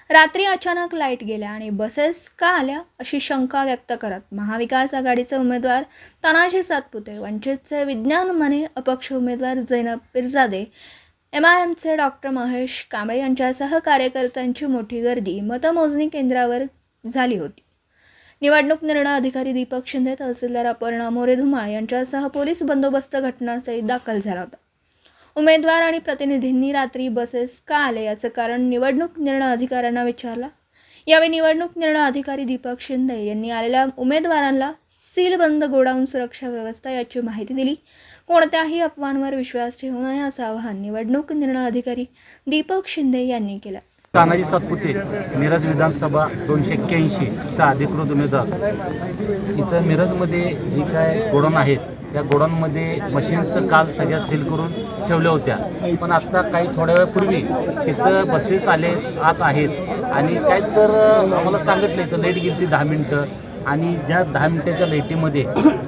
रात्री अचानक लाईट गेल्या आणि बसेस का आल्या अशी शंका व्यक्त करत महाविकास आघाडीचे उमेदवार तानाजी सातपुते, वंचितचे विज्ञान माने अपक्ष उमेदवार जैनब पिरजादे, MIMचे डॉक्टर महेश कांबळे यांच्यासह कार्यकर्त्यांची मोठी गर्दी मतमोजणी केंद्रावर झाली होती। निवडणूक निर्णय अधिकारी दीपक शिंदे, तहसीलदार अपर्णा मोरे धुमाळ यांच्यासह पोलीस बंदोबस्त घटनास्थळी दाखल झाला होता। उमेदवार आणि प्रतिनिधींनी रात्री बसेस का आले याचं कारण निवडणूक निर्णय अधिकाऱ्यांना विचारला। यावेळी निवडणूक निर्णय अधिकारी दीपक शिंदे यांनी आलेल्या उमेदवारांना सीलबंद गोडाऊन सुरक्षा व्यवस्था याची माहिती दिली। कोणत्याही अफवांवर विश्वास ठेवू नये असं आवाहन निवडणूक निर्णय अधिकारी दीपक शिंदे यांनी केलं। तानाजी सातपुते, मिरज विधानसभा 281 चा अधिकृत उमेदवार। इथं मिरजमध्ये जी काय गोडाऊन आहेत त्या गोडाऊनमध्ये मशीन्स काल सगळ्या सील करून ठेवल्या होत्या, पण आत्ता काही थोड्या वेळापूर्वी इथं बसेस आले आत आहेत आणि काय तर आम्हाला सांगितलं इथं लाईट गेली ती 10 मिनटं आणि ज्या 10 मिनटाच्या लाईटीमध्ये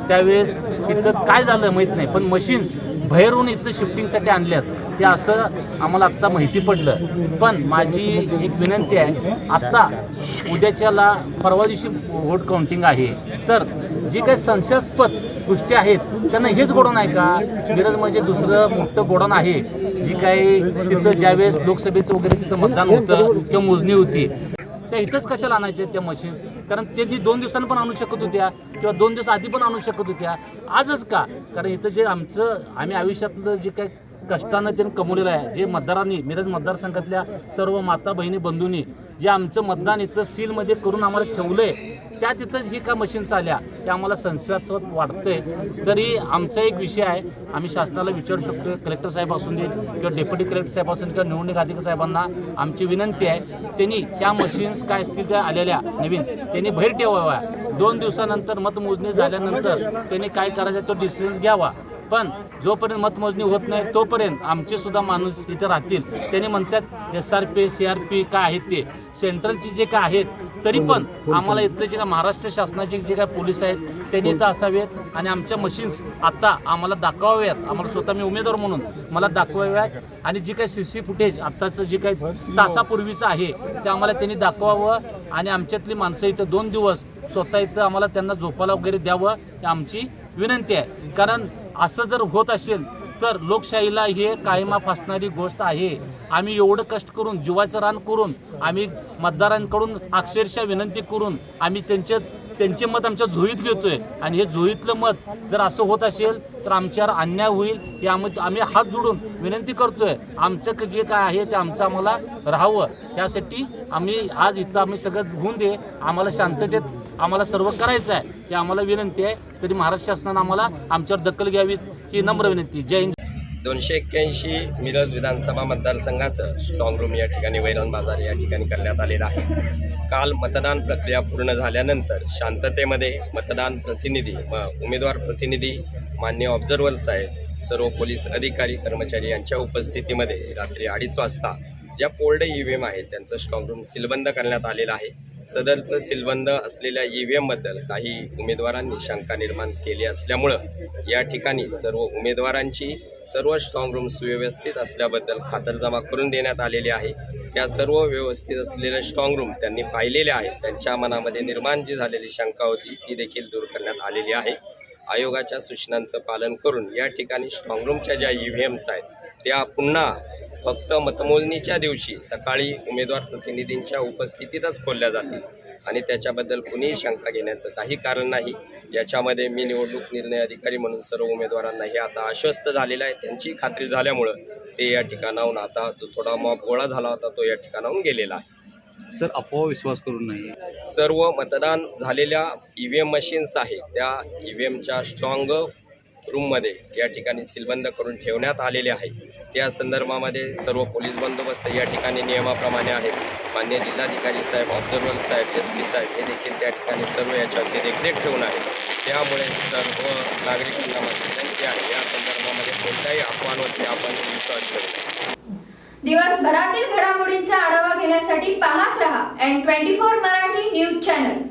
त्यावेळेस तिथं काय झालं माहीत नाही, पण मशीन्स बाहेरून इथं शिफ्टिंगसाठी आणल्यात हे असं आम्हाला आत्ता माहिती पडलं। पण माझी एक विनंती आहे, आत्ता उद्याच्याला परवा दिवशी व्होट काउंटिंग आहे, तर जी काही संशयास्पद गोष्टी आहेत त्यांना हेच गोडाऊन आहे का? मिरज म्हणजे दुसरं मोठं गोडाऊन आहे जी काही तिथं ज्यावेळेस लोकसभेचं वगैरे तिथं मतदान होतं किंवा मोजणी होती त्या इथंच कशाला आणायच्या त्या मशीन्स? कारण ते 2 दिवसांनी पण आणू शकत होत्या किंवा 2 दिवस आधी पण आणू शकत होत्या, आजच का? कारण इथं जे आम्ही आयुष्यातलं जे काही कष्टानं त्यांनी कमवलेलं आहे, जे मतदारांनी मिरज मतदारसंघातल्या सर्व माता बहिणी बंधूंनी जे आमचं मतदान इथं सीलमध्ये करून आम्हाला ठेवलं आहे, त्या तिथं जी का मशीन्स आल्या त्या आम्हाला संशयास्पद वाटतंय। तरी आमचा एक विषय आहे, आम्ही शासनाला विचारू शकतो, कलेक्टर साहेब असून देत किंवा डेप्युटी कलेक्टर साहेब असून किंवा निवडणूक अधिकारी साहेबांना आमची विनंती आहे, त्यांनी त्या मशीन्स काय असतील त्या आलेल्या नवीन त्यांनी बाहेर ठेवाव्या। 2 दिवसानंतर मतमोजणी झाल्यानंतर त्यांनी काय करायचं तो डिसिजन घ्यावा, पण जोपर्यंत मतमोजणी होत नाही तोपर्यंत आमचे सुद्धा माणूस इथे राहतील। त्यांनी म्हणतात SRP CRP काय आहेत ते सेंट्रलचे जे काय आहेत, तरी पण आम्हाला इथले जे काय महाराष्ट्र शासनाचे जे काय पोलीस आहेत त्यांनी इथं असावेत आणि आमच्या मशीन्स आत्ता आम्हाला दाखवाव्यात। आम्हाला स्वतः मी उमेदवार म्हणून मला दाखवाव्यात आणि जी काही CC फुटेज आत्ताचं जे काही तासापूर्वीचं आहे ते आम्हाला त्यांनी दाखवावं आणि आमच्यातली माणसं इथं 2 दिवस स्वतः इथं आम्हाला त्यांना झोपायला वगैरे द्यावं ही आमची विनंती आहे। कारण असं जर होत असेल तर लोकशाहीला हे कायमा फासणारी गोष्ट आहे। आम्ही एवढं कष्ट करून जीवाचं रान करून आम्ही मतदारांकडून अक्षरशः विनंती करून आम्ही त्यांचे मत आमच्या झोळीत घेतोय आणि हे झोळीतलं मत जर असं होत असेल तर आमच्यावर अन्याय होईल यामध्ये आम्ही हात जोडून विनंती करतोय। आमचं जे काय आहे ते आमचं आम्हाला राहावं त्यासाठी आम्ही आज इथं आम्ही सगळं होऊन दे, आम्हाला शांततेत आम्हाला सर्व करायचं आहे ही आम्हाला विनंती आहे। तरी महाराष्ट्र शासनानं आम्हाला आमच्यावर दखल घ्यावी ही नम्र विनंती। जय हिंद। 281 मिरज विधानसभा मतदारसंघाचं स्ट्रॉंग रूम या ठिकाणी वैरण बाजार या ठिकाणी करण्यात आलेला आहे। काल मतदान प्रक्रिया पूर्ण झाल्यानंतर शांततेमध्ये मतदान प्रतिनिधी उमेदवार प्रतिनिधी मान्य ऑब्झर्व्हर साहेब सर्व पोलीस अधिकारी कर्मचारी यांच्या उपस्थितीमध्ये रात्री 2:30 वाजता ज्या पोल्ड EVM आहेत त्यांचं स्ट्रॉंग रूम सीलबंद करण्यात आलेलं आहे। सदरचं सीलबंद असलेल्या EVM बद्दल काही उमेदवारांनी शंका निर्माण केली असल्यामुळं या ठिकाणी सर्व उमेदवारांची सर्व स्ट्रॉंग रूम सुव्यवस्थित असल्याबद्दल खातरजमा करून देण्यात आलेली आहे। त्या सर्व व्यवस्थित असलेले स्ट्रॉंग रूम त्यांनी पाहिलेले आहेत, त्यांच्या मनामध्ये निर्माण जी झालेली शंका होती ती देखील दूर करण्यात आलेली आहे। आयोगाच्या सूचनांचं पालन करून या ठिकाणी स्ट्रॉंग रूमच्या ज्या EVMs आहेत त्या पुन्हा फक्त मतमोजणीच्या दिवशी सकाळी उमेदवार प्रतिनिधींच्या उपस्थितीतच खोलल्या जातील आणि त्याच्याबद्दल कुणीही शंका घेण्याचं काही कारण नाही। याच्यामध्ये मी निवडणूक निर्णय अधिकारी म्हणून सर्व उमेदवारांना हे आता आश्वस्त झालेलं आहे। त्यांची खात्री झाल्यामुळं ते या ठिकाणाहून आता जो थोडा मॉब गोळा झाला होता तो या ठिकाणाहून गेलेला आहे। सर, अफवा विश्वास करून नाही, सर्व मतदान झालेल्या EVM मशीन्स आहेत त्या EVMच्या स्ट्रॉंग रूममध्ये या ठिकाणी सीलबंद करून ठेवण्यात आलेले आहे। त्या संदर्भामध्ये सर्व पोलीस बंदोबस्त या ठिकाणी नियमाप्रमाणे आहेत। मान्य जिल्हाधिकारी साहेब, ऑब्झर्व्हर साहेब, SP साहेब हे देखील त्या ठिकाणी सर्व याच्यावरती देखरेख ठेवून आहेत। त्यामुळे सर्व नागरिकांना माझी विनंती आहे या संदर्भामध्ये कोणत्याही अफवांवरती आपण विश्वास करू। दिवसभरातील घडामोडींचा आढावा घेण्यासाठी पाहत रहा N24 मराठी न्यूज चॅनल।